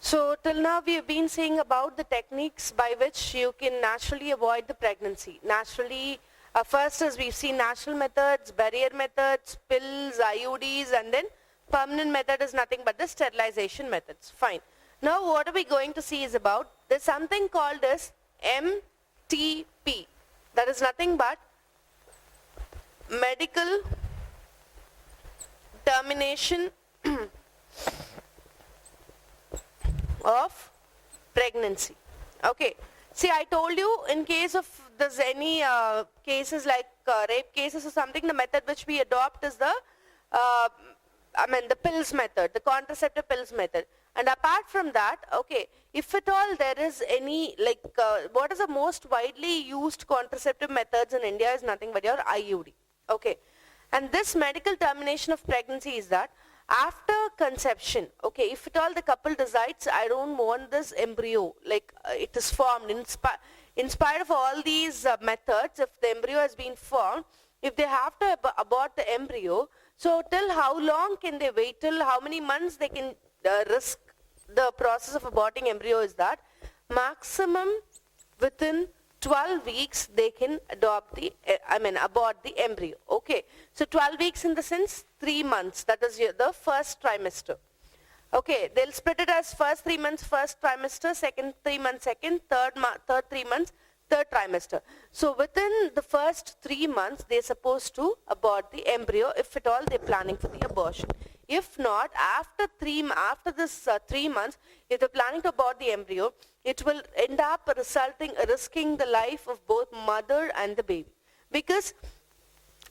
So till now we have been saying about the techniques by which you can naturally avoid the pregnancy. Naturally, first is we've seen natural methods, barrier methods, pills, IUDs, and then permanent method is nothing but the sterilization methods. Fine. Now what are we going to see is about, there's something called as MTP. That is nothing but medical termination of pregnancy. Okay. See, I told you in case of there's any cases like rape cases or something, the method which we adopt is the the pills method, the contraceptive pills method. And apart from that, okay, if at all there is any, like, what is the most widely used contraceptive methods in India is nothing but your IUD. Okay. And this medical termination of pregnancy is that after conception, okay, if at all the couple decides, I don't want this embryo, like it is formed, in spite of all these methods, if the embryo has been formed, if they have to abort the embryo, so till how long can they wait, till how many months they can risk the process of aborting embryo is that maximum within 12 weeks they can abort the embryo. Okay. So 12 weeks in the sense 3 months, that is the first trimester. Okay, they'll split it as first 3 months, first trimester, second 3 months, second, third 3 months, third trimester. So within the first 3 months, they're supposed to abort the embryo if at all they're planning for the abortion. If not, after this 3 months, if they're planning to abort the embryo, it will end up risking the life of both mother and the baby. Because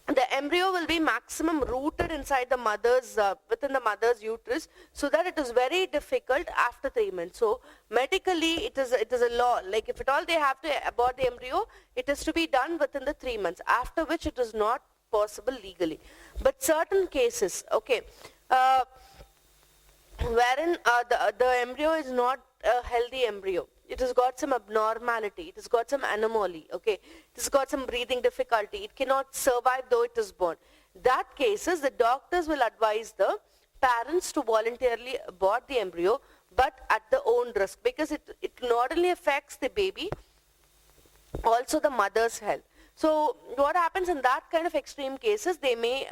the embryo will be maximum rooted inside the mother's, within the mother's uterus, so that it is very difficult after 3 months. So medically, it is a law. Like if at all they have to abort the embryo, it is to be done within the 3 months, after which it is not possible legally. But certain cases, okay, wherein the embryo is not a healthy embryo. It has got some abnormality, it has got some anomaly, okay, it has got some breathing difficulty, it cannot survive though it is born. That cases, the doctors will advise the parents to voluntarily abort the embryo, but at their own risk, because it not only affects the baby, also the mother's health. So what happens in that kind of extreme cases, they may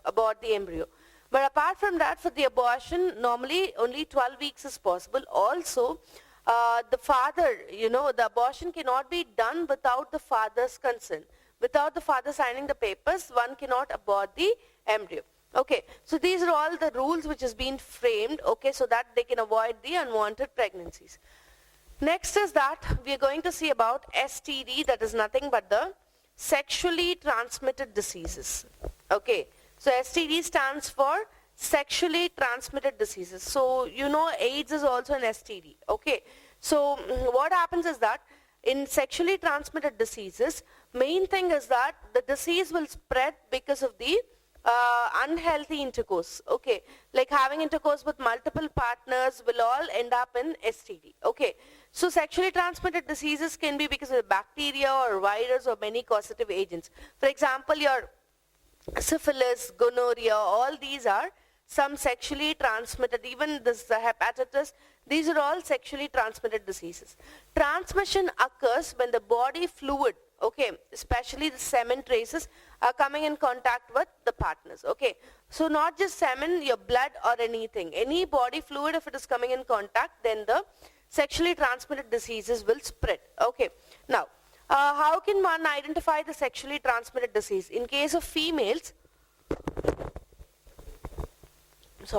abort the embryo. But apart from that, for the abortion, normally only 12 weeks is possible. Also, the father, the abortion cannot be done without the father's consent. Without the father signing the papers, one cannot abort the embryo. Okay, so these are all the rules which has been framed, okay, so that they can avoid the unwanted pregnancies. Next is that we are going to see about STD, that is nothing but the sexually transmitted diseases. Okay, so STD stands for sexually transmitted diseases. So, AIDS is also an STD. Okay. So, what happens is that in sexually transmitted diseases, main thing is that the disease will spread because of the unhealthy intercourse. Okay. Like having intercourse with multiple partners will all end up in STD. Okay. So, sexually transmitted diseases can be because of bacteria or virus or many causative agents. For example, your syphilis, gonorrhea, all these are some sexually transmitted, even this hepatitis, these are all sexually transmitted diseases. Transmission occurs when the body fluid, okay, especially the semen traces, are coming in contact with the partners, okay. So not just semen, your blood or anything, any body fluid, if it is coming in contact, then the sexually transmitted diseases will spread, okay. Now, how can one identify the sexually transmitted disease? In case of females, the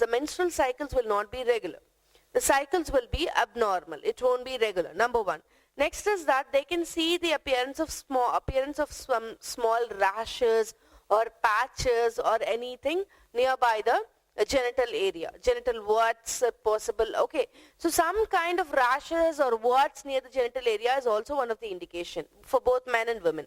menstrual cycles will not be regular. The cycles will be abnormal. It won't be regular, number one. Next is that they can see the appearance of some small rashes or patches or anything nearby the genital area, genital warts possible, okay. So some kind of rashes or warts near the genital area is also one of the indication for both men and women.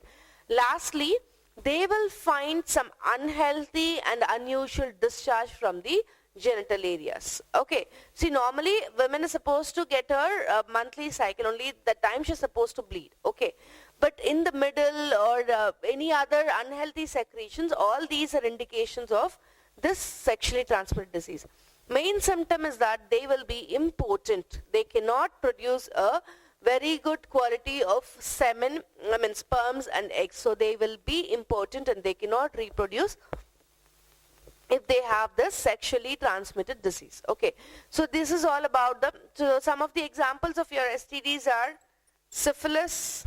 Lastly, they will find some unhealthy and unusual discharge from the genital areas, okay. See, normally women are supposed to get her monthly cycle, only the time she's supposed to bleed, okay. But in the middle or any other unhealthy secretions, all these are indications of this sexually transmitted disease. Main symptom is that they will be impotent. They cannot produce a very good quality of semen, sperms and eggs. So they will be impotent and they cannot reproduce if they have this sexually transmitted disease. Okay, so this is all about them. So some of the examples of your STDs are syphilis,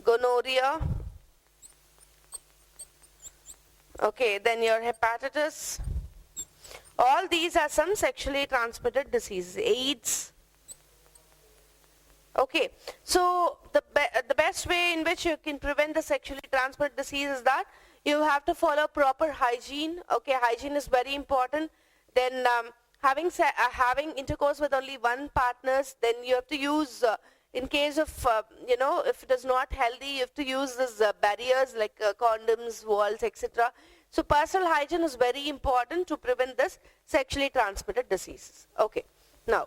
gonorrhea, okay, then your hepatitis. All these are some sexually transmitted diseases. AIDS. Okay, so the best way in which you can prevent the sexually transmitted disease is that you have to follow proper hygiene. Okay, hygiene is very important. Then having intercourse with only one partners, then you have to use, in case of, if it is not healthy, you have to use these barriers like condoms, walls, etc. So personal hygiene is very important to prevent this sexually transmitted diseases. Okay, now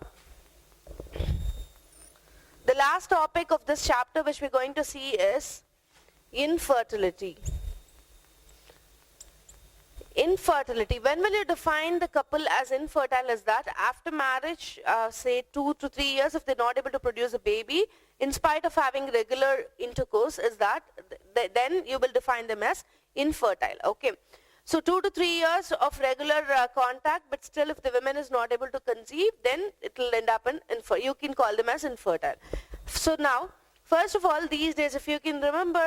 the last topic of this chapter which we're going to see is infertility. Infertility. When will you define the couple as infertile? Is that after marriage, say 2 to 3 years, if they're not able to produce a baby, in spite of having regular intercourse, is that then you will define them as infertile. Okay. So 2 to 3 years of regular contact, but still if the woman is not able to conceive, then it will end up in you can call them as infertile. So now, first of all, these days, if you can remember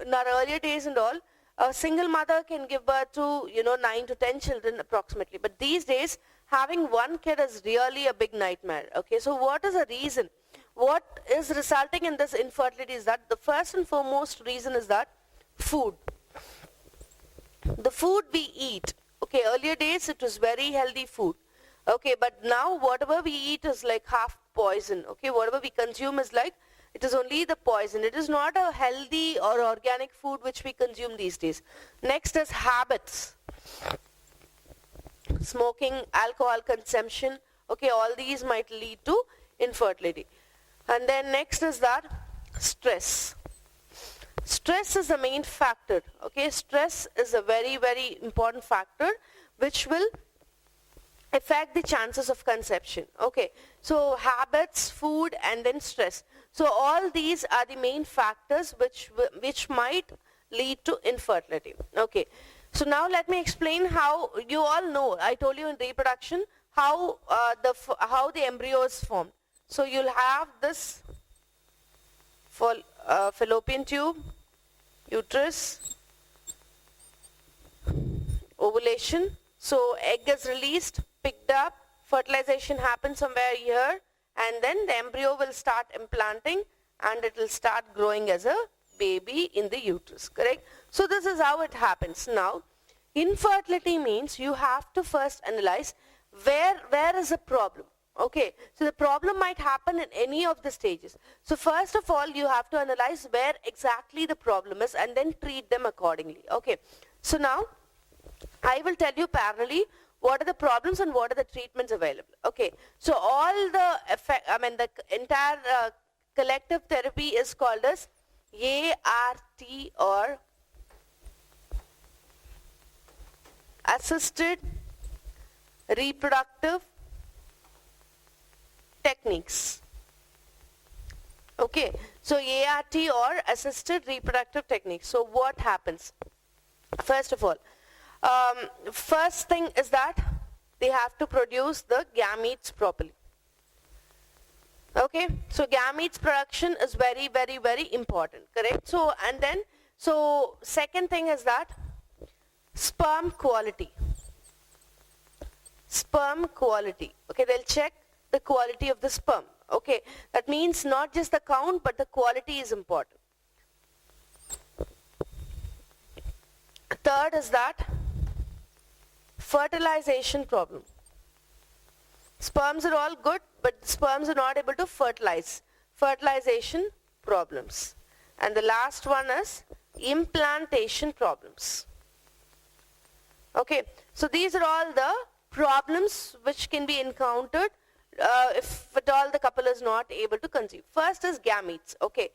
in our earlier days and all, a single mother can give birth to 9 to 10 children approximately. But these days, having one kid is really a big nightmare. Okay, so what is the reason? What is resulting in this infertility is that the first and foremost reason is that food. The food we eat. Okay, earlier days it was very healthy food. Okay, but now whatever we eat is like half poison. Okay, whatever we consume is like, it is only the poison. It is not a healthy or organic food which we consume these days. Next is habits. Smoking, alcohol consumption. Okay, all these might lead to infertility. And then next is that stress. Stress is the main factor. Okay, stress is a very, very important factor which will affect the chances of conception. Okay, so habits, food, and then stress. So all these are the main factors which might lead to infertility. Okay, so now let me explain how, you all know, I told you in reproduction how the embryo is formed. So you'll have this fallopian tube, uterus, ovulation. So egg is released, picked up, fertilization happens somewhere here, and then the embryo will start implanting and it will start growing as a baby in the uterus, correct? So this is how it happens. Now, infertility means you have to first analyze where is the problem. Okay, so the problem might happen in any of the stages. So first of all, you have to analyze where exactly the problem is and then treat them accordingly. Okay, so now I will tell you parallelly what are the problems and what are the treatments available. Okay, so all the the entire collective therapy is called as ART or assisted reproductive techniques. Okay, so ART or assisted reproductive techniques. So what happens? First of all, first thing is that they have to produce the gametes properly. Okay, so gametes production is very, very, very important, correct? So, and then, so second thing is that sperm quality. Sperm quality. Okay, they'll check the quality of the sperm. Okay, that means not just the count, but the quality is important. Third is that fertilization problem. Sperms are all good, but sperms are not able to fertilize. Fertilization problems. And the last one is implantation problems. Okay, so these are all the problems which can be encountered if at all the couple is not able to conceive. First is gametes. Okay,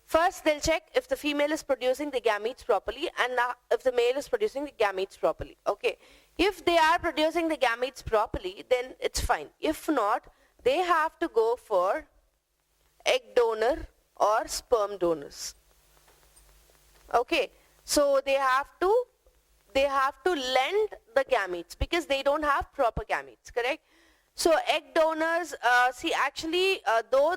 First, they'll check if the female is producing the gametes properly and if the male is producing the gametes properly. Okay. If they are producing the gametes properly, then it's fine. If not, they have to go for egg donor or sperm donors. Okay. So they have to lend the gametes because they don't have proper gametes, correct? So egg donors, though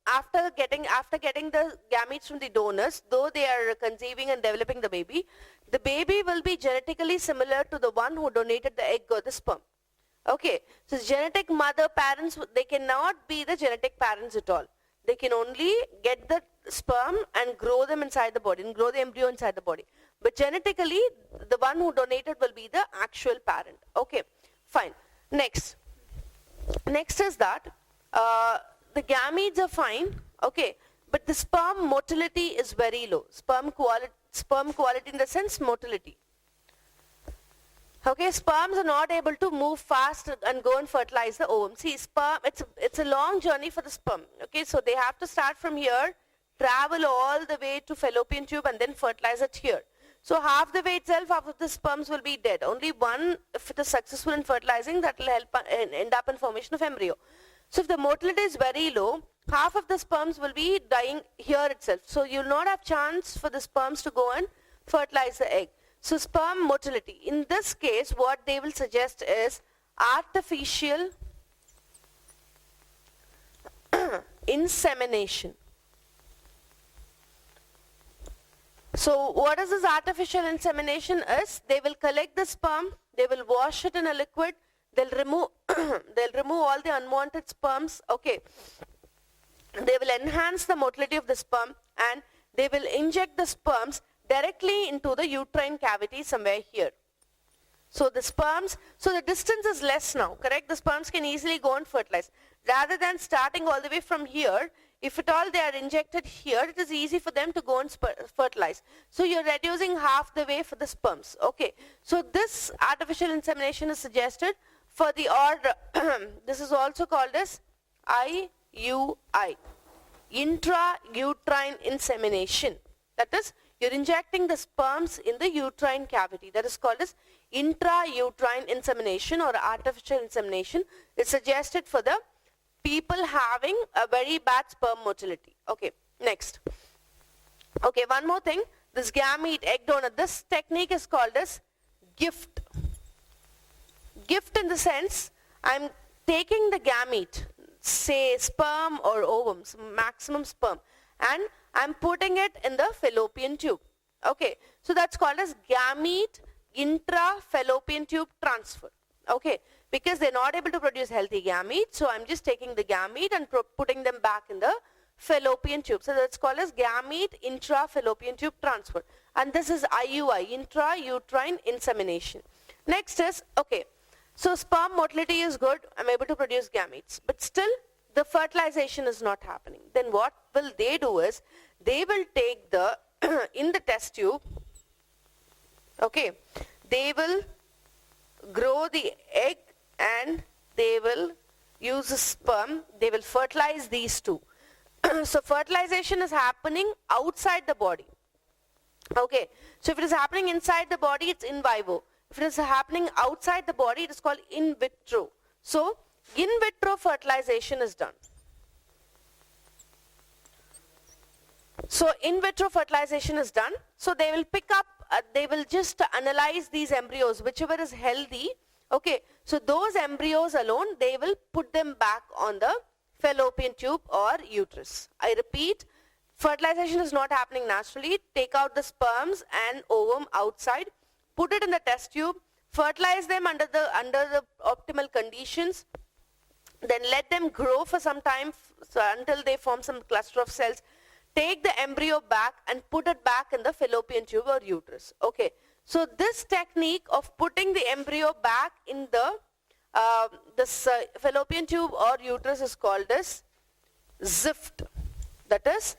after getting the gametes from the donors, though they are conceiving and developing the baby will be genetically similar to the one who donated the egg or the sperm. Okay, so genetic mother parents, they cannot be the genetic parents at all. They can only get the sperm and grow them inside the body and grow the embryo inside the body. But genetically, the one who donated will be the actual parent. Okay, fine. Next is that the gametes are fine, okay, but the sperm motility is very low. Sperm quality in the sense motility. Okay, sperms are not able to move fast and go and fertilize the ovum. See, sperm, it's a long journey for the sperm. Okay, so they have to start from here, travel all the way to fallopian tube and then fertilize it here. So half the way itself, half of the sperms will be dead. Only one, if it is successful in fertilizing, that will help end up in formation of embryo. So if the motility is very low, half of the sperms will be dying here itself. So you will not have chance for the sperms to go and fertilize the egg. So sperm motility. In this case, what they will suggest is artificial insemination. So what is this artificial insemination is? They will collect the sperm, they will wash it in a liquid, they'll remove all the unwanted sperms, okay. They will enhance the motility of the sperm and they will inject the sperms directly into the uterine cavity somewhere here. So the sperms, so the distance is less now, correct? The sperms can easily go and fertilize. Rather than starting all the way from here, if at all they are injected here, it is easy for them to go and fertilize. So you're reducing half the way for the sperms, okay. So this artificial insemination is suggested for the order, this is also called as IUI, intrauterine insemination. That is, you're injecting the sperms in the uterine cavity. That is called as intrauterine insemination or artificial insemination. It's suggested for the people having a very bad sperm motility. Okay, next. Okay, one more thing. This gamete, egg donor, this technique is called as gift. Gift in the sense, I'm taking the gamete, say sperm or ovum, maximum sperm, and I'm putting it in the fallopian tube. Okay, so that's called as gamete intra-fallopian tube transfer. Okay, because they're not able to produce healthy gametes, so I'm just taking the gamete and putting them back in the fallopian tube. So that's called as gamete intra-fallopian tube transfer. And this is IUI, intrauterine insemination. Next is, okay, so sperm motility is good, I'm able to produce gametes, but still the fertilization is not happening. Then what will they do is, they will take the, in the test tube, okay, they will grow the egg and they will use the sperm, they will fertilize these two. So fertilization is happening outside the body. Okay, so if it is happening inside the body, it's in vivo. If it is happening outside the body, it is called in vitro. So in vitro fertilization is done. So in vitro fertilization is done. So they will pick up, they will just analyze these embryos, whichever is healthy. Okay, so those embryos alone, they will put them back on the fallopian tube or uterus. I repeat, fertilization is not happening naturally. Take out the sperms and ovum outside, put it in the test tube, fertilize them under the optimal conditions, then let them grow for some time, so until they form some cluster of cells. Take the embryo back and put it back in the fallopian tube or uterus. Okay, so this technique of putting the embryo back in the fallopian tube or uterus is called as ZIFT. That is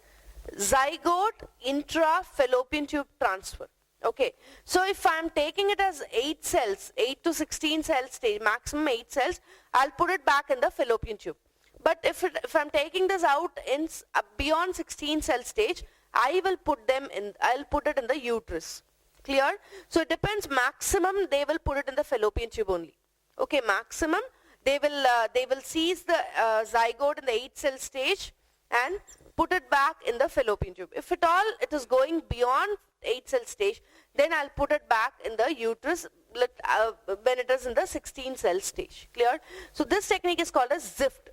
zygote intra-fallopian tube transfer. Okay, so if I'm taking it as 8 cells, 8 to 16 cells stage, maximum 8 cells, I'll put it back in the fallopian tube. But if I'm taking this out in beyond 16 cell stage, I'll put it in the uterus. Clear? So it depends. Maximum they will put it in the fallopian tube only. Okay, maximum they will seize the zygote in the 8-cell stage and put it back in the fallopian tube. If at all it is going beyond 8-cell stage, then I'll put it back in the uterus when it is in the 16-cell stage. Clear? So this technique is called as ZIFT,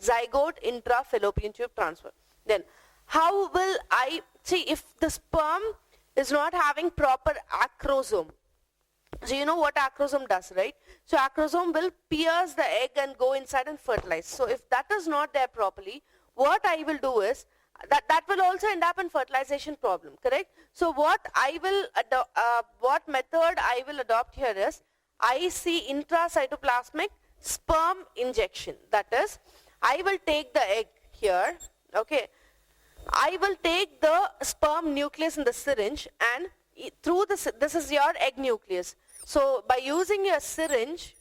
zygote intra-fallopian tube transfer. Then how will I see if the sperm is not having proper acrosome? So you know what acrosome does, right? So acrosome will pierce the egg and go inside and fertilize. So if that is not there properly, what I will do is, that will also end up in fertilization problem, correct? So what method I will adopt here is, I see intracytoplasmic sperm injection. That is, I will take the egg here, okay? I will take the sperm nucleus in the syringe and through this is your egg nucleus. So by using a syringe,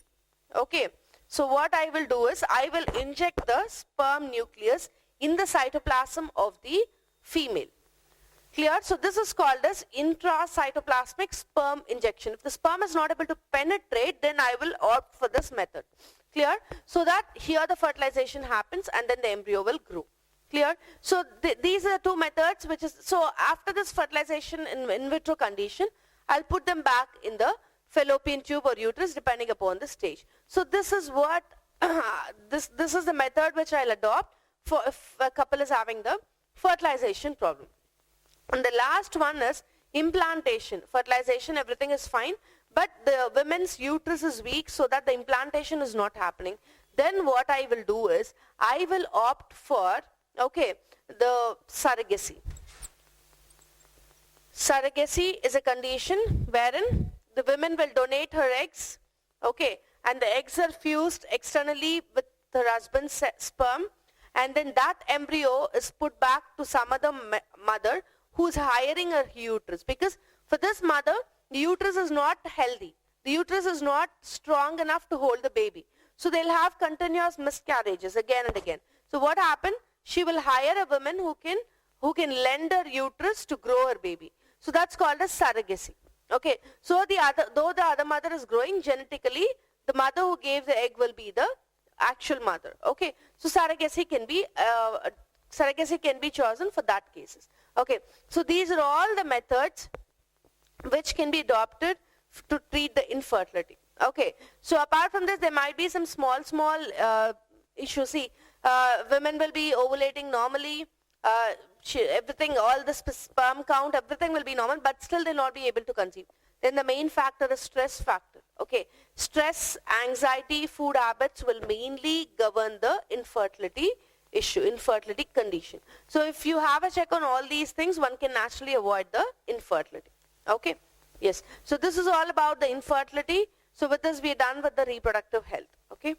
okay, so what I will do is, I will inject the sperm nucleus in the cytoplasm of the female. Clear? So this is called as intracytoplasmic sperm injection. If the sperm is not able to penetrate, then I will opt for this method. Clear? So that here the fertilization happens and then the embryo will grow. Clear? So these are the two methods which is, so after this fertilization in vitro condition, I'll put them back in the fallopian tube or uterus depending upon the stage. So this is what, this is the method which I'll adopt for if a couple is having the fertilization problem. And the last one is implantation. Fertilization, everything is fine, but the women's uterus is weak so that the implantation is not happening. Then what I will do is, I will opt for, okay, the surrogacy. Surrogacy is a condition wherein the women will donate her eggs, okay, and the eggs are fused externally with her husband's sperm, and then that embryo is put back to some other mother who's hiring her uterus, because for this mother, the uterus is not healthy. The uterus is not strong enough to hold the baby. So they'll have continuous miscarriages again and again. So what happened? She will hire a woman who can lend her uterus to grow her baby. So that's called as surrogacy. Okay. So though the other mother is growing genetically, the mother who gave the egg will be the actual mother. Okay. So surrogacy can be chosen for that cases. Okay. So these are all the methods which can be adopted to treat the infertility. Okay. So apart from this, there might be some small issues. See, women will be ovulating normally. Everything, all the sperm count, everything will be normal, but still they'll not be able to conceive. Then the main factor is stress factor. Okay. Stress, anxiety, food habits will mainly govern the infertility issue, infertility condition. So if you have a check on all these things, one can naturally avoid the infertility. Okay. Yes. So this is all about the infertility. So with this, we are done with the reproductive health. Okay.